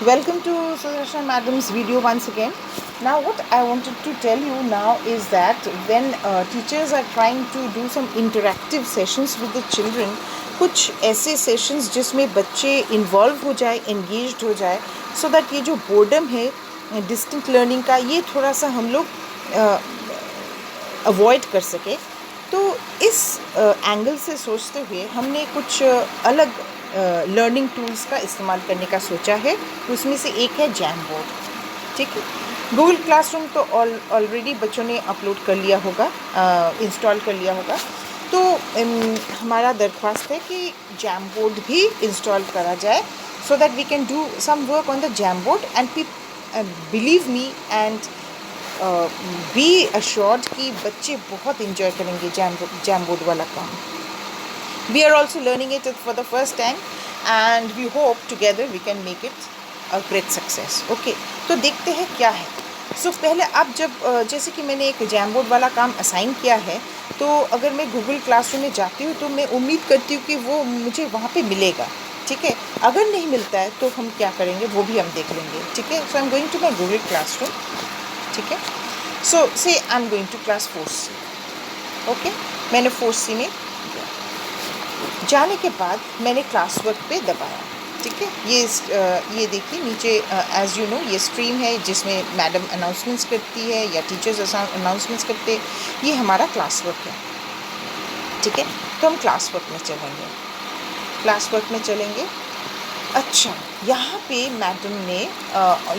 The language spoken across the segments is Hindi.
Welcome to Sudarshan Madam's video once again. Now what I wanted to tell you now is that when teachers are trying to do some interactive sessions with the children, कुछ ऐसे सेशंस जिसमें बच्चे इन्वॉल्व हो जाए, एंगेज्ड हो जाए, सो दैट ये जो बोर्डम है डिस्टेंट लर्निंग का, ये थोड़ा सा हम लोग अवॉइड कर सके. तो इस एंगल से सोचते हुए हमने कुछ अलग लर्निंग टूल्स का इस्तेमाल करने का सोचा है. उसमें से एक है जैम बोर्ड. ठीक है, गूगल क्लासरूम तो ऑलरेडी बच्चों ने अपलोड कर लिया होगा, इंस्टॉल कर लिया होगा. तो हमारा दरख्वास्त है कि जैम बोर्ड भी इंस्टॉल करा जाए, so that we can do some work on the jam board. And believe me and be assured कि बच्चे बहुत इंजॉय करेंगे जैम बोर्ड वाला काम. We are also learning it for the first time and we hope together we can make it a great success. Okay, तो देखते हैं क्या है. सो पहले अब जब जैसे कि मैंने एक जैम बोर्ड वाला काम असाइन किया है, तो अगर मैं गूगल क्लासरूम में जाती हूँ तो मैं उम्मीद करती हूँ कि वो मुझे वहाँ पे मिलेगा. ठीक है, अगर नहीं मिलता है तो हम क्या करेंगे वो भी हम देख लेंगे. ठीक है, so I am going to my Google classroom. ठीक है, so say I am going to class 4C. Okay, मैंने 4C में जाने के बाद मैंने क्लास वर्क पे दबाया. ठीक है, ये देखिए नीचे एज यू नो ये स्ट्रीम है जिसमें मैडम अनाउंसमेंट्स करती है या टीचर्स अनाउंसमेंट्स करते हैं. ये हमारा क्लास वर्क है. ठीक है, तो हम क्लास वर्क में चलेंगे. क्लास वर्क में चलेंगे. अच्छा, यहाँ पे मैडम ने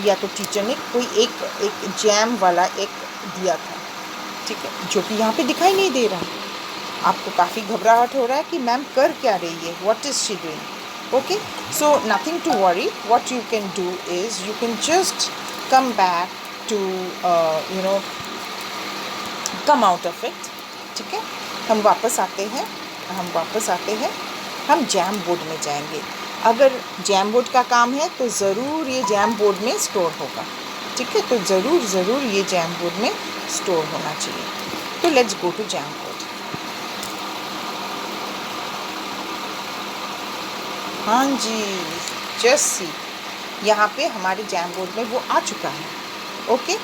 या तो टीचर ने कोई एक जैम वाला एक दिया था. ठीक है, जो कि यहाँ पे दिखाई नहीं दे रहा. आपको काफ़ी घबराहट हो रहा है कि मैम कर क्या रही है, what is she doing. Okay, so nothing to worry. What you can do is you can just come back to come out of it. ठीक है, हम वापस आते हैं. हम जैम बोर्ड में जाएंगे. अगर जैम बोर्ड का काम है तो ज़रूर ये जैम बोर्ड में स्टोर होगा. ठीक है, तो ज़रूर ये जैम बोर्ड में स्टोर होना चाहिए. तो let's go to jam board. हाँ जी, जस्ट सी, यहाँ पे हमारे जैम बोर्ड में वो आ चुका है. Okay,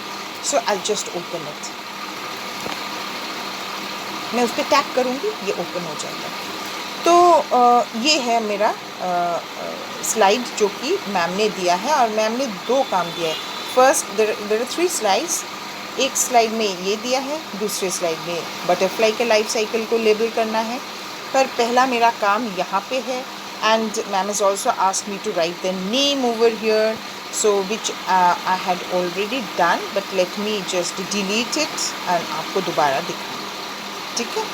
so I just open it. मैं उस पर टैप करूँगी, ये ओपन हो जाएगा. तो ये है मेरा स्लाइड जो कि मैम ने दिया है, और मैम ने 2 काम दिया है. First there are 3 slides. एक स्लाइड में ये दिया है, दूसरे स्लाइड में बटरफ्लाई के लाइफ साइकिल को लेबल करना है. पर पहला मेरा काम यहाँ पे है. And ma'am has also asked me to write the name over here, so which I had already done, but let me just delete it and आपको दोबारा दिखाऊँ. ठीक है,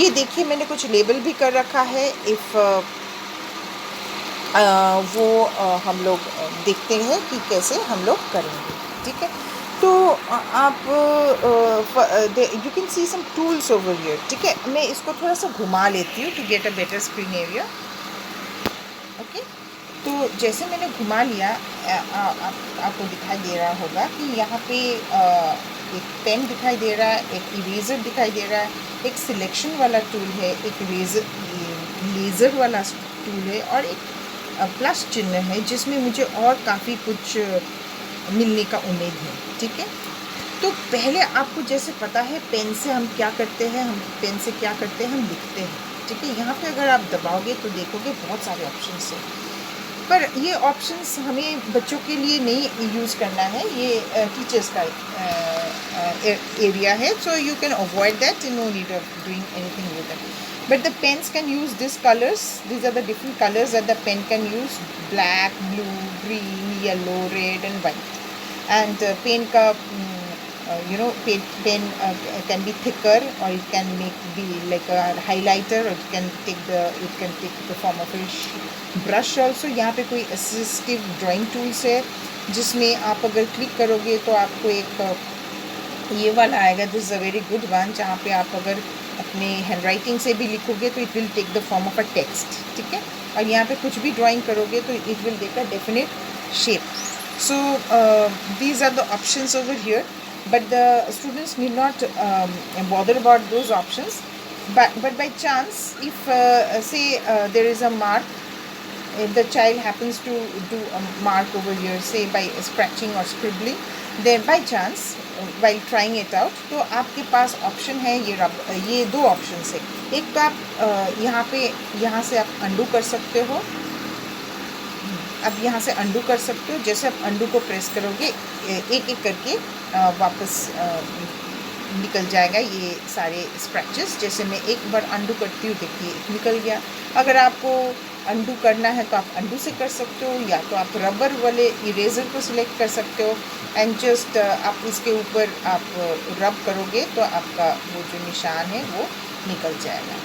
ये देखिए मैंने कुछ लेबल भी कर रखा है. इफ़ वो हम लोग देखते हैं कि कैसे हम लोग करेंगे. ठीक है, तो आप you can see some tools over here. ठीक है, मैं इसको थोड़ा सा घुमा लेती हूँ to get a better screen area. Okay, तो जैसे मैंने घुमा लिया, आपको दिखाई दे रहा होगा कि यहाँ पे एक पेन दिखाई दे रहा है, एक इरेज़र दिखाई दे रहा है, एक सिलेक्शन वाला टूल है, एक लेज़र वाला टूल है, और एक प्लस चिन्ह है जिसमें मुझे और काफ़ी कुछ मिलने का उम्मीद है. ठीक है, तो पहले आपको जैसे पता है पेन से हम क्या करते हैं, हम लिखते हैं. ठीक है, यहाँ पे अगर आप दबाओगे तो देखोगे बहुत सारे ऑप्शंस हैं, पर ये ऑप्शंस हमें बच्चों के लिए नहीं यूज़ करना है. ये टीचर्स का एरिया है, so you can avoid that. No need of doing anything with that. But the pens can use these colors. These are the different colors that the pen can use: black, blue, green, yellow, red, and white. And pen ka pen can be thicker, or it can be like a highlighter, or it can take the form of a brush also. यहाँ पे कोई assistive drawing tools है जिसमें आप अगर क्लिक करोगे तो आपको एक ये वाला आएगा. This is a very good one, जहाँ पे आप अगर अपने हैंड राइटिंग से भी लिखोगे तो it will take the form of a text. ठीक है, और यहाँ पे कुछ भी ड्राइंग करोगे तो it will take a definite shape. So these are the options over here, but the students need not bother about those options. But by chance, if say there is a mark if the child happens to do a mark over here, say by scratching or scribbling, then by chance while trying it out, तो आपके पास ऑप्शन है ये दो ऑप्शन है। एक तो आप यहाँ से आप अंडू कर सकते हो। अब यहाँ से अंडू कर सकते हो। जैसे आप अंडू को प्रेस करोगे एक एक करके वापस निकल जाएगा ये सारे स्क्रैचेस। जैसे मैं एक बार अंडू करती हूँ, देखिए निकल गया। अगर आपको अंडू करना है तो आप अंडू से कर सकते हो, या तो आप रबर वाले इरेज़र को सिलेक्ट कर सकते हो एंड जस्ट आप इसके ऊपर आप रब करोगे तो आपका वो जो निशान है वो निकल जाएगा।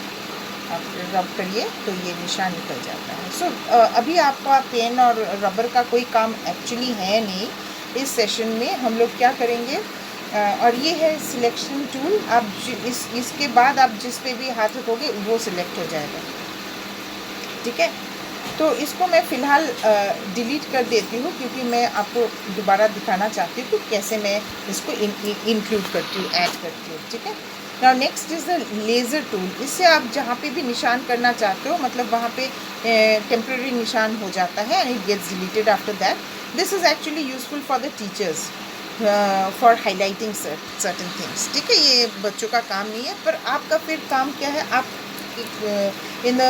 आप रब करिए तो ये निशान निकल जाता है। सो अभी आपका पेन और रबर का कोई काम एक्चुअली है नहीं इस सेशन में। हम लोग क्या करेंगे, और ये है सिलेक्शन टूल। आप इसके बाद आप जिस पे भी हाथ रखोगे वो सिलेक्ट हो जाएगा, ठीक है। तो इसको मैं फ़िलहाल डिलीट कर देती हूँ, क्योंकि मैं आपको दोबारा दिखाना चाहती हूँ कि कैसे मैं इसको इंक्लूड करती हूँ, ऐड करती हूँ, ठीक है। Now next is the laser tool. इससे आप जहाँ पे भी निशान करना चाहते हो, मतलब वहाँ पे टेम्प्रेरी निशान हो जाता है and it gets deleted after that. This is actually useful for the teachers for highlighting certain things, ठीक है। ये बच्चों का काम नहीं है, पर आपका फिर काम क्या है। आप in the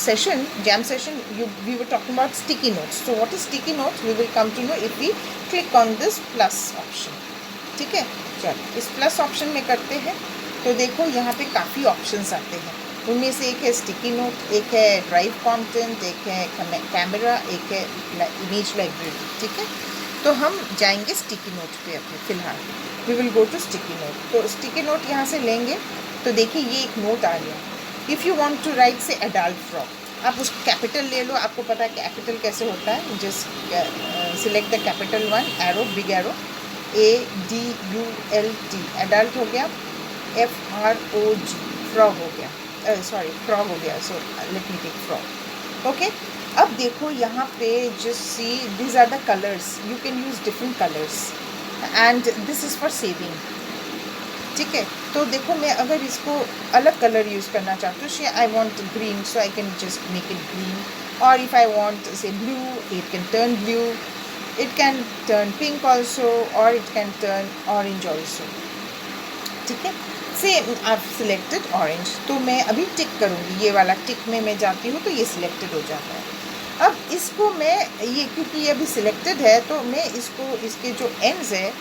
session, jam session, we were talking about sticky notes. So what is sticky notes? We will come to know if we click on this plus option, ठीक है। चलो इस प्लस ऑप्शन में करते हैं तो देखो यहाँ पे काफ़ी ऑप्शंस आते हैं। उनमें से एक है स्टिकी नोट, एक है ड्राइव कंटेंट, एक है कैमरा, एक है इमेज लाइब्रेरी, ठीक है। तो हम जाएंगे स्टिकी नोट पे अपने फ़िलहाल। We will go to sticky note. तो स्टिकी नोट यहाँ से लेंगे तो देखिए ये एक नोट आ गया। If you want to write say adult frock, आप उस कैपिटल ले लो। आपको पता है कैपिटल कैसे होता है। Just select the capital one, arrow, big arrow, ADULT, adult हो गया। FROG, फ्रॉग हो गया, सॉरी फ्रॉग हो गया। So let me take frog, okay. अब देखो यहाँ पे just see these are the colours, you can use different colours and this is for saving, ठीक है। तो देखो मैं अगर इसको अलग कलर यूज़ करना चाहती हूँ, I want green, so I can just make it green. और if I want say blue, it can turn blue, it can turn pink also, और it can turn orange also, ठीक है। से आप सिलेक्टेड ऑरेंज, तो मैं अभी टिक करूँगी। ये वाला टिक में मैं जाती हूँ तो ये सिलेक्टेड हो जाता है। अब इसको मैं ये, क्योंकि ये अभी सिलेक्टेड है, तो मैं इसको इसके जो एंड्स है,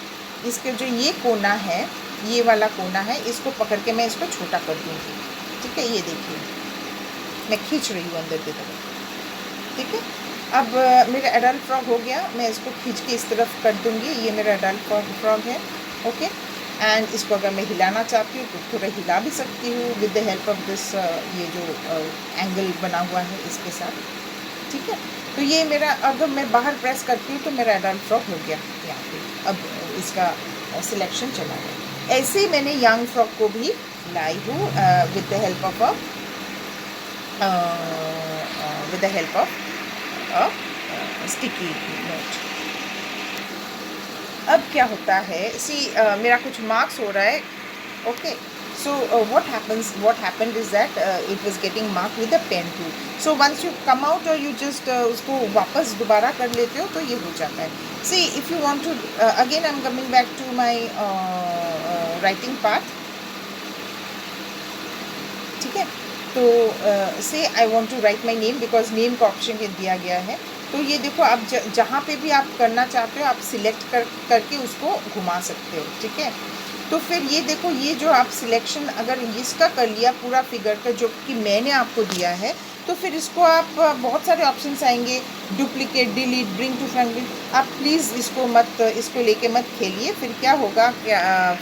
इसके जो ये कोना है, ये वाला कोना है, इसको पकड़ के मैं इसको छोटा कर दूँगी, ठीक है। ये देखिए मैं खींच रही हूँ अंदर की तरफ, ठीक है। अब मेरा एडल्ट फ्रॉग हो गया, मैं इसको खींच के इस तरफ कर दूँगी। ये मेरा एडल्ट फ्रॉग है, ओके। एंड इसको अगर मैं हिलाना चाहती हूँ तो थोड़ा हिला भी सकती हूँ with the help of this, ये जो एंगल बना हुआ है इसके साथ, ठीक है। तो ये मेरा, अगर मैं बाहर प्रेस करती हूँ तो मेरा एडल्ट फ्रॉक हो गया यहाँ पे। अब इसका सिलेक्शन चला गया। ऐसे ही मैंने यंग फ्रॉक को भी लाई हूँ with the help of sticky note. अब क्या होता है, मेरा कुछ मार्क्स हो रहा है, okay. So what happened is that it was getting marked with a pen tool. So once you come out or you just उसको वापस दोबारा कर लेते हो तो ये हो जाता है। See, if you want to again I'm coming back to my writing part, ठीक है। तो say I want to write my name because name का ऑप्शन दिया गया है। तो ये देखो आप जहाँ पे भी आप करना चाहते हो आप सिलेक्ट करके उसको घुमा सकते हो, ठीक है। तो फिर ये देखो, ये जो आप सिलेक्शन अगर इसका कर लिया पूरा फिगर का जो कि मैंने आपको दिया है, तो फिर इसको आप बहुत सारे ऑप्शंस आएंगे, duplicate, delete, bring to front. आप प्लीज़ इसको लेके मत खेलिए। फिर क्या होगा,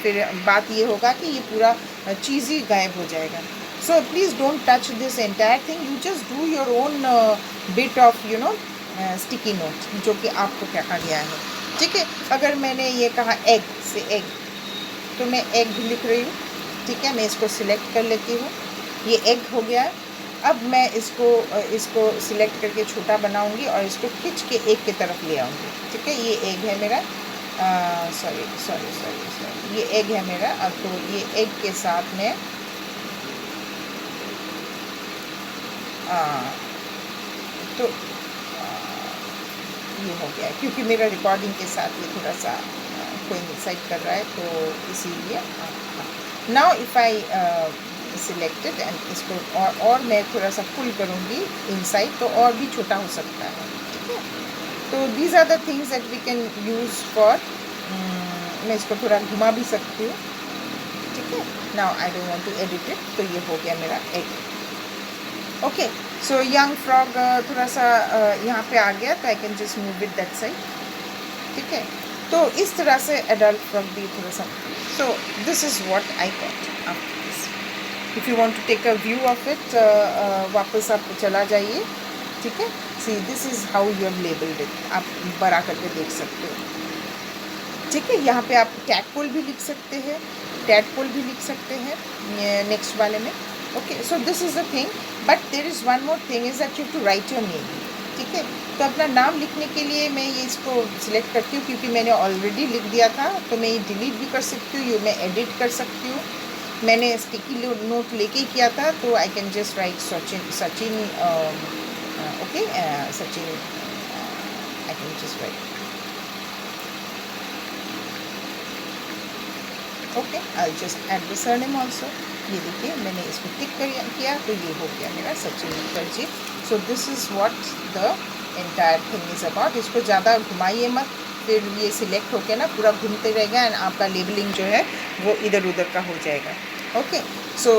फिर बात ये होगा कि ये पूरा चीज़ ही गायब हो जाएगा। So please don't touch this entire thing, you just do your own bit of sticky note जो कि आपको क्या कहा गया है, ठीक है। अगर मैंने ये कहा एग से एग, तो मैं एग लिख रही हूँ, ठीक है। मैं इसको सिलेक्ट कर लेती हूँ, ये एग हो गया है। अब मैं इसको सिलेक्ट करके छोटा बनाऊँगी और इसको खींच के एग की तरफ ले आऊँगी, ठीक है। ये एग है मेरा, सॉरी, ये एग है मेरा। अब तो ये एग के साथ में तो ये हो गया है, क्योंकि मेरा रिकॉर्डिंग के साथ ये थोड़ा सा कोइंसाइड कर रहा है, तो इसीलिए now if I selected and इसको और मैं थोड़ा सा फुल करूँगी इनसाइड, तो और भी छोटा हो सकता है, ठीक है। तो these are the things that we can use for, मैं इसको थोड़ा घुमा भी सकती हूँ, ठीक है। Now I don't want to edit it, तो ये हो गया मेरा edit. Okay, so young frog थोड़ा सा यहाँ पे आ गया, तो I can just move it that side, ठीक है। तो इस तरह से एडल्ट फ्रॉग भी थोड़ा सा, so this is what I got after this. If you want to take a view of it, वापस आप चला जाइए, ठीक है। See this is how you have labelled it, आप बड़ा करके देख सकते हो, ठीक है। यहाँ पे आप टैडपोल भी लिख सकते हैं, टैडपोल भी लिख सकते हैं नेक्स्ट वाले में। Okay, so this is the thing, but there is one more thing is that you to write your name, ठीक है। तो अपना नाम लिखने के लिए मैं ये इसको सिलेक्ट करती हूँ, क्योंकि मैंने ऑलरेडी लिख दिया था, तो मैं ये डिलीट भी कर सकती हूँ, ये मैं एडिट कर सकती हूँ। मैंने स्टिकी नोट लेके ही किया था, तो I can just write Sachin okay, Sachin, I can just write okay, I just add the surname also. ये देखिए मैंने इसको टिक किया, तो ये हो गया मेरा सचिन मुखर्जी। सो this is what the entire thing is about. इसको ज़्यादा घुमाइए मत, फिर ये सिलेक्ट होके ना पूरा घूमते रहेगा एंड आपका लेबलिंग जो है वो इधर उधर का हो जाएगा। ओके, सो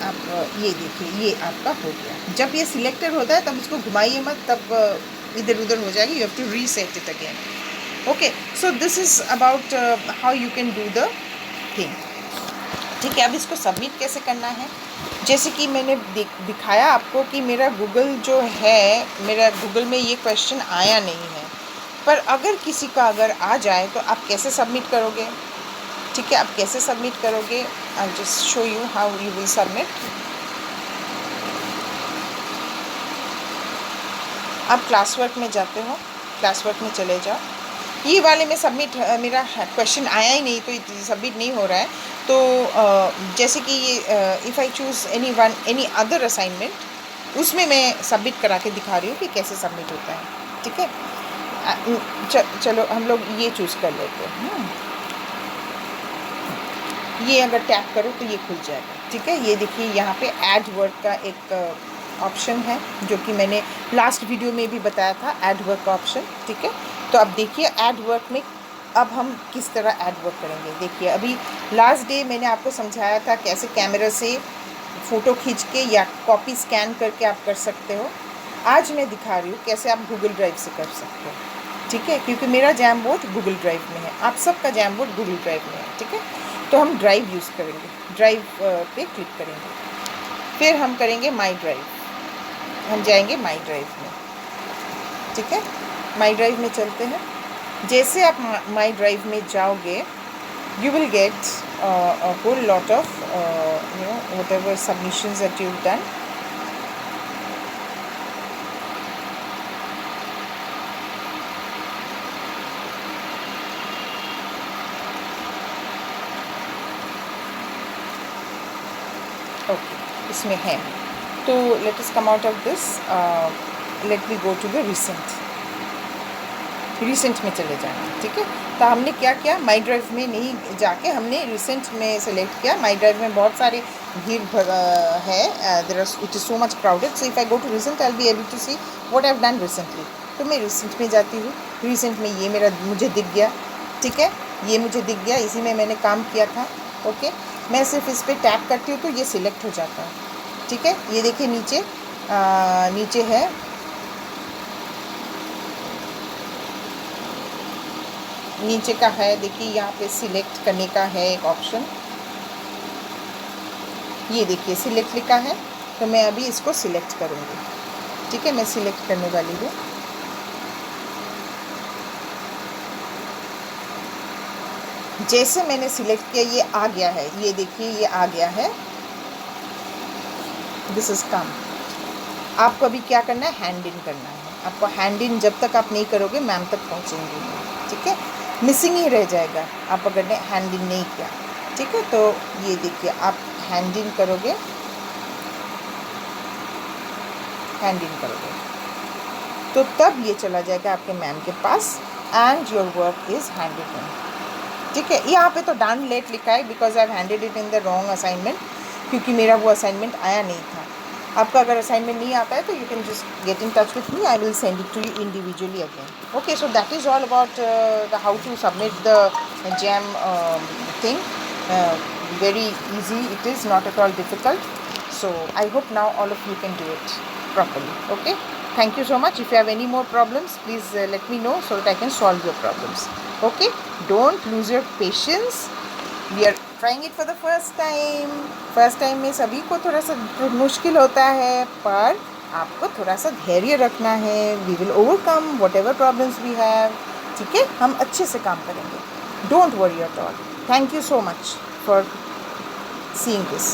आप ये देखिए ये आपका हो गया। जब ये सिलेक्टेड होता है तब इसको घुमाइए मत, तब इधर उधर हो जाएगी, you have to reset it again. Okay, so this is about how you can do the thing, ठीक है। अब इसको सबमिट कैसे करना है, जैसे कि मैंने दिखाया आपको कि मेरा गूगल जो है, मेरा गूगल में ये क्वेश्चन आया नहीं है, पर अगर किसी का अगर आ जाए तो आप कैसे सबमिट करोगे, ठीक है। आप कैसे सबमिट करोगे, I will just show you how you will submit. आप क्लास वर्क में जाते हो, क्लास वर्क में चले जाओ, ये वाले में सबमिट मेरा क्वेश्चन आया ही नहीं, तो सबमिट नहीं हो रहा है। तो जैसे कि ये if I choose any other assignment, उसमें मैं सबमिट करा के दिखा रही हूँ कि कैसे सबमिट होता है, ठीक है। चलो हम लोग ये चूज़ कर लेते हैं, ये अगर टैप करो तो ये खुल जाएगा, ठीक है। ये देखिए यहाँ पे ऐड वर्क का एक ऑप्शन है, जो कि मैंने लास्ट वीडियो में भी बताया था, ऐड वर्क का ऑप्शन, ठीक है। तो अब देखिए ऐड वर्क में अब हम किस तरह ऐड वर्क करेंगे। देखिए अभी लास्ट डे मैंने आपको समझाया था कैसे कैमरा से फ़ोटो खींच के या कॉपी स्कैन करके आप कर सकते हो। आज मैं दिखा रही हूँ कैसे आप गूगल ड्राइव से कर सकते हो, ठीक है, क्योंकि मेरा जैम बोर्ड गूगल ड्राइव में है, आप सबका जैम बोर्ड गूगल ड्राइव में है, ठीक है। तो हम ड्राइव यूज़ करेंगे, ड्राइव पे क्लिक करेंगे, फिर हम करेंगे माई ड्राइव, हम जाएंगे माई ड्राइव में, ठीक है। माई ड्राइव में चलते हैं। जैसे आप माई ड्राइव में जाओगे, you will get a whole lot of whatever submissions that you've done. Okay, इसमें है, तो let us come out of this. Let me go to the recent में चले जाना, ठीक है। तो हमने क्या किया, माई ड्राइव में नहीं जाके हमने रिसेंट में सेलेक्ट किया। माई ड्राइव में बहुत सारे भीड़ है, it is so much crowded, so if I go to recent I will be able to see what I have done recently. तो मैं रिसेंट में जाती हूँ, रिसेंट में ये मेरा मुझे दिख गया, ठीक है, ये मुझे दिख गया, इसी में मैंने काम किया था। ओके, मैं सिर्फ इस पर टैप करती हूँ तो ये सिलेक्ट हो जाता है, ठीक है। ये देखिए नीचे नीचे है, नीचे का है, देखिए यहाँ पे सिलेक्ट करने का है एक ऑप्शन, ये देखिए सिलेक्ट लिखा है, तो मैं अभी इसको सिलेक्ट करूँगी, ठीक है। मैं सिलेक्ट करने वाली हूँ, जैसे मैंने सिलेक्ट किया ये आ गया है, ये देखिए ये आ गया है, दिस इज़ कम। आपको अभी क्या करना है, हैंड इन करना है। आपको हैंड इन जब तक आप नहीं करोगे मैम तक पहुँचेंगे, ठीक है, मिसिंग ही रह जाएगा आप अगर ने हैंड इन नहीं किया, ठीक है। तो ये देखिए आप हैंड इन करोगे, हैंड इन करोगे, तो तब ये चला जाएगा आपके मैम के पास and your work is handed in. ठीक है, यहाँ पे तो डन लेट लिखा है because I have handed it in the wrong assignment, क्योंकि मेरा वो असाइनमेंट आया नहीं था। आपका अगर असाइनमेंट नहीं आता है तो you can just get in touch with me, I will send it to you individually again. Okay, so that is all about the how to submit the jam thing. very easy it is, not at all difficult. So I hope now all of you can do it properly. Okay, thank you so much. If you have any more problems, please let me know so that I can solve your problems. Okay, don't lose your patience. We are trying it for the first time. First time में सभी को थोड़ा सा मुश्किल होता है, पर आपको थोड़ा सा धैर्य रखना है. We will overcome whatever problems we have. ठीक है, हम अच्छे से काम करेंगे. Don't worry at all. Thank you so much for seeing this.